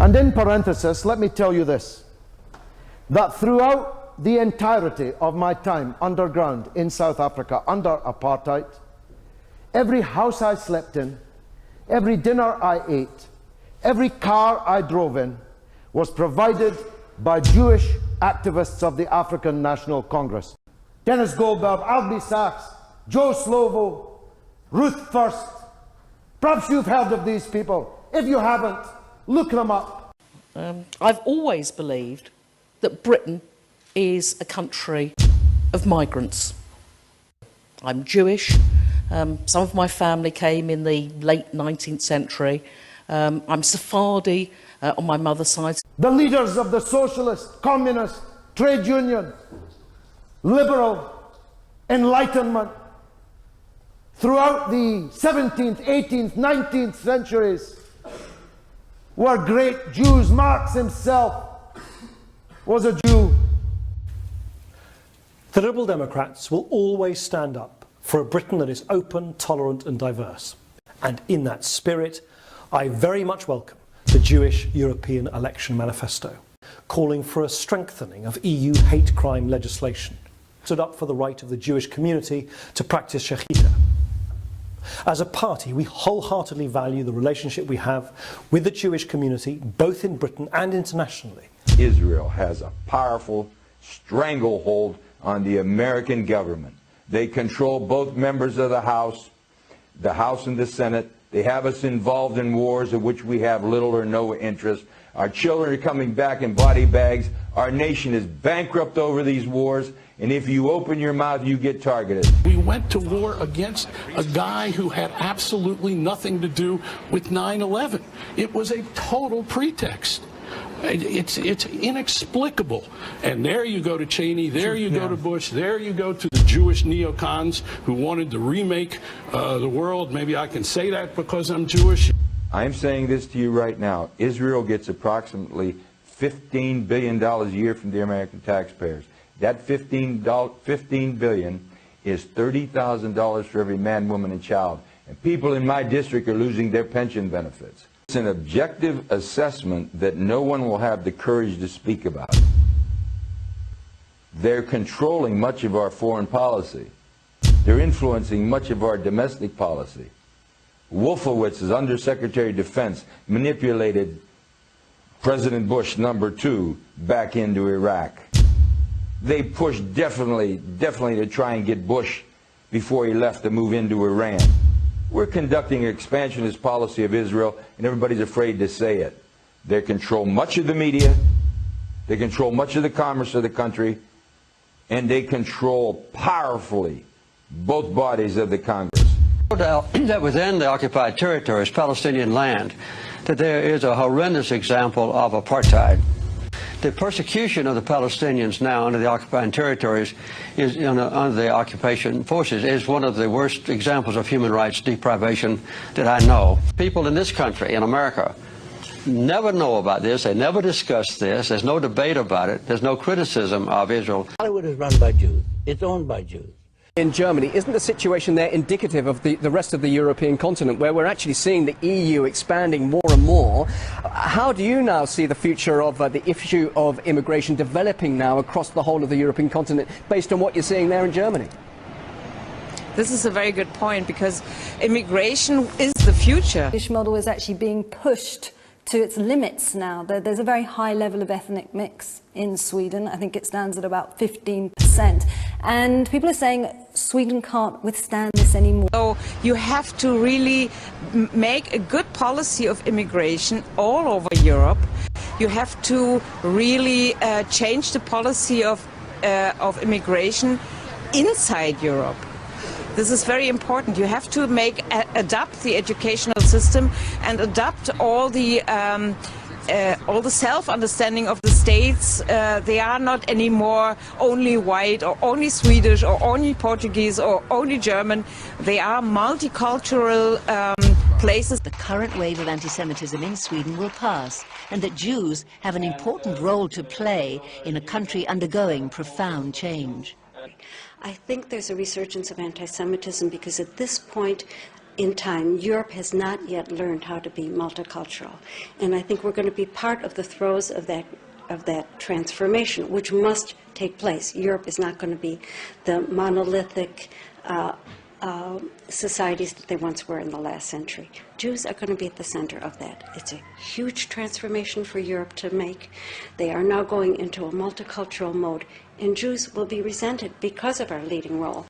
And in parenthesis, let me tell you this, that throughout the entirety of my time underground in South Africa under apartheid, every house I slept in, every dinner I ate, every car I drove in was provided by Jewish activists of the African National Congress. Dennis Goldberg, Albie Sachs, Joe Slovo, Ruth First. Perhaps you've heard of these people. If you haven't, look them up. I've always believed that Britain is a country of migrants. I'm Jewish. Some of my family came in the late 19th century. I'm Sephardi on my mother's side. The leaders of the socialist, communist, trade union, liberal, Enlightenment, throughout the 17th, 18th, 19th centuries, were great Jews. Marx himself was a Jew. The Liberal Democrats will always stand up for a Britain that is open, tolerant and diverse. And in that spirit, I very much welcome the Jewish European Election Manifesto, calling for a strengthening of EU hate crime legislation, stood up for the right of the Jewish community to practice shechita. As a party, we wholeheartedly value the relationship we have with the Jewish community, both in Britain and internationally. Israel has a powerful stranglehold on the American government. They control both members of the House and the Senate. They have us involved in wars of which we have little or no interest. Our children are coming back in body bags. Our nation is bankrupt over these wars. And if you open your mouth, you get targeted. We went to war against a guy who had absolutely nothing to do with 9/11. It was a total pretext. It's inexplicable. And there you go to Cheney, there you go to Bush, there you go to the Jewish neocons who wanted to remake the world. Maybe I can say that because I'm Jewish. I'm saying this to you right now. Israel gets approximately $15 billion a year from the American taxpayers. That $15 billion is $30,000 for every man, woman, and child. And people in my district are losing their pension benefits. It's an objective assessment that no one will have the courage to speak about. They're controlling much of our foreign policy. They're influencing much of our domestic policy. Wolfowitz, as Undersecretary of Defense, manipulated President Bush #2 back into Iraq. They pushed definitely to try and get Bush before he left to move into Iran. We're conducting an expansionist policy of Israel, and everybody's afraid to say it. They control much of the media, they control much of the commerce of the country, and they control powerfully both bodies of the Congress. No doubt that within the occupied territories, Palestinian land, that there is a horrendous example of apartheid. The persecution of the Palestinians now under the occupied territories is under the occupation forces is one of the worst examples of human rights deprivation that I know. People in this country, in America, never know about this. They never discuss this. There's no debate about it. There's no criticism of Israel. Hollywood is run by Jews. It's owned by Jews. In Germany, isn't the situation there indicative of the rest of the European continent, where we're actually seeing the EU expanding more and more? How do you now see the future of the issue of immigration developing now across the whole of the European continent, based on what you're seeing there in Germany? This is a very good point, because immigration is the future. The British model is actually being pushed to its limits now. There's a very high level of ethnic mix in Sweden. I think it stands at about 15%. And people are saying Sweden can't withstand this anymore. So you have to really make a good policy of immigration all over Europe. You have to really change the policy of immigration inside Europe. This is very important. You have to adapt the educational system and adapt all the self-understanding of the states. They are not anymore only white or only Swedish or only Portuguese or only German. They are multicultural places. The current wave of anti-Semitism in Sweden will pass, and that Jews have an important role to play in a country undergoing profound change. I think there's a resurgence of anti-Semitism because at this point in time, Europe has not yet learned how to be multicultural. And I think we're going to be part of the throes of that transformation, which must take place. Europe is not going to be the monolithic societies that they once were in the last century. Jews are going to be at the center of that. It's a huge transformation for Europe to make. They are now going into a multicultural mode, and Jews will be resented because of our leading role.